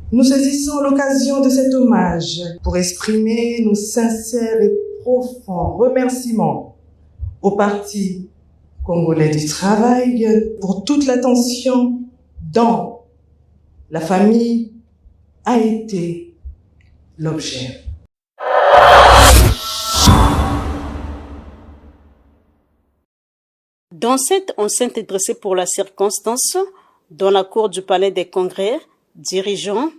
Nous saisissons l'occasion de cet hommage pour exprimer nos sincères et profonds remerciements au Parti congolais du travail pour toute l'attention dont la famille a été l'objet. Dans cette enceinte dressée pour la circonstance, dans la cour du Palais des Congrès, dirigeants,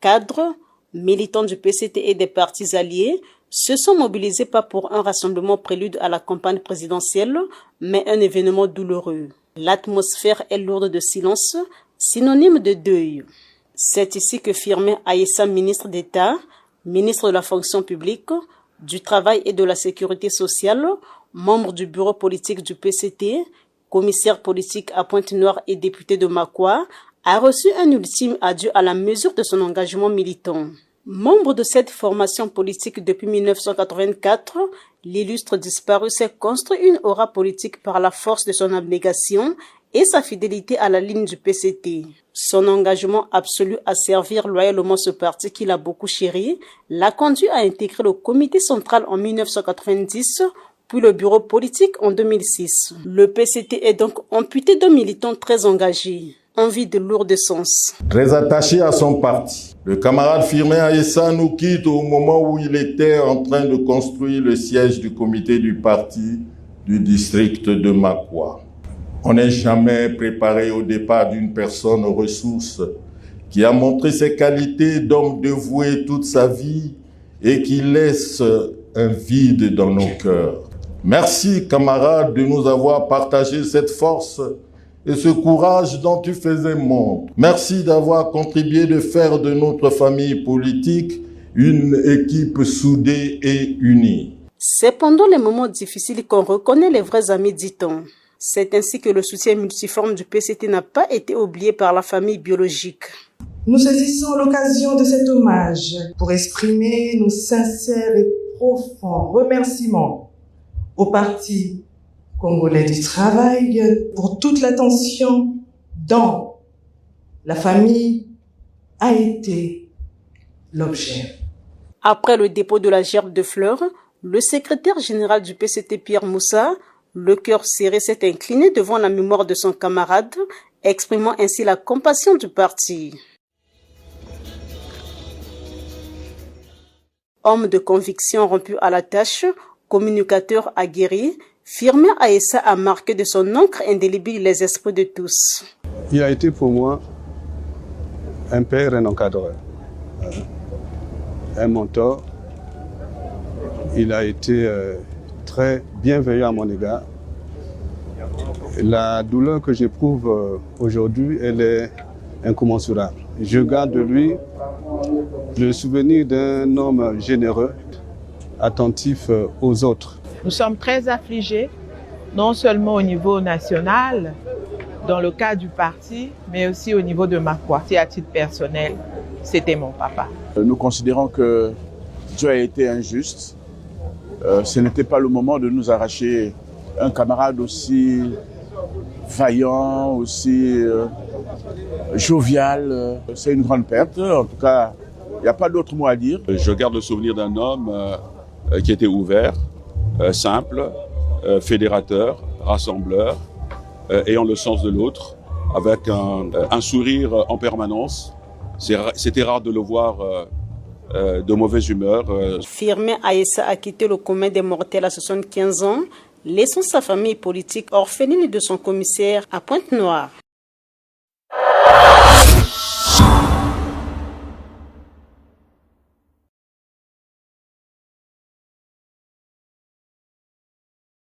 cadres, militants du PCT et des partis alliés se sont mobilisés pas pour un rassemblement prélude à la campagne présidentielle, mais un événement douloureux. L'atmosphère est lourde de silence, synonyme de deuil. C'est ici que Firmin Aïssa, ministre d'État, ministre de la fonction publique, du travail et de la sécurité sociale, membre du bureau politique du PCT, commissaire politique à Pointe-Noire et député de Makwa, a reçu un ultime adieu à la mesure de son engagement militant. Membre de cette formation politique depuis 1984, l'illustre disparu s'est construit une aura politique par la force de son abnégation et sa fidélité à la ligne du PCT. Son engagement absolu à servir loyalement ce parti qu'il a beaucoup chéri l'a conduit à intégrer le comité central en 1990, puis le bureau politique en 2006. Le PCT est donc amputé de militants très engagés. Envie de lourd de sens. Très attaché à son parti, le camarade Firmin Aïssa nous quitte au moment où il était en train de construire le siège du comité du parti du district de Makwa. On n'est jamais préparé au départ d'une personne aux ressources qui a montré ses qualités d'homme dévoué toute sa vie et qui laisse un vide dans nos cœurs. Merci, camarades, de nous avoir partagé cette force et ce courage dont tu faisais montre. Merci d'avoir contribué de faire de notre famille politique une équipe soudée et unie. C'est pendant les moments difficiles qu'on reconnaît les vrais amis, dit-on. C'est ainsi que le soutien multiforme du PCT n'a pas été oublié par la famille biologique. Nous saisissons l'occasion de cet hommage pour exprimer nos sincères et profonds remerciements au Parti congolais du travail pour toute l'attention dont la famille a été l'objet. Après le dépôt de la gerbe de fleurs, le secrétaire général du PCT Pierre Moussa, le cœur serré, s'est incliné devant la mémoire de son camarade, exprimant ainsi la compassion du parti. Homme de conviction rompu à la tâche, communicateur aguerri, Firmin Aïssa a marqué de son encre indélébile les esprits de tous. Il a été pour moi un père, un encadreur, un mentor. Il a été très bienveillant à mon égard. La douleur que j'éprouve aujourd'hui, elle est incommensurable. Je garde de lui le souvenir d'un homme généreux, attentif aux autres. Nous sommes très affligés, non seulement au niveau national, dans le cas du parti, mais aussi au niveau de Makwa. À titre personnel, c'était mon papa. Nous considérons que Dieu a été injuste. Ce n'était pas le moment de nous arracher un camarade aussi vaillant, aussi jovial. C'est une grande perte. En tout cas, il n'y a pas d'autre mot à dire. Je garde le souvenir d'un homme qui était ouvert, simple, fédérateur, rassembleur, ayant le sens de l'autre, avec un sourire en permanence. C'était rare de le voir de mauvaise humeur. Firmin Aïssa a quitté le commun des mortels à 75 ans, laissant sa famille politique orpheline de son commissaire à Pointe-Noire.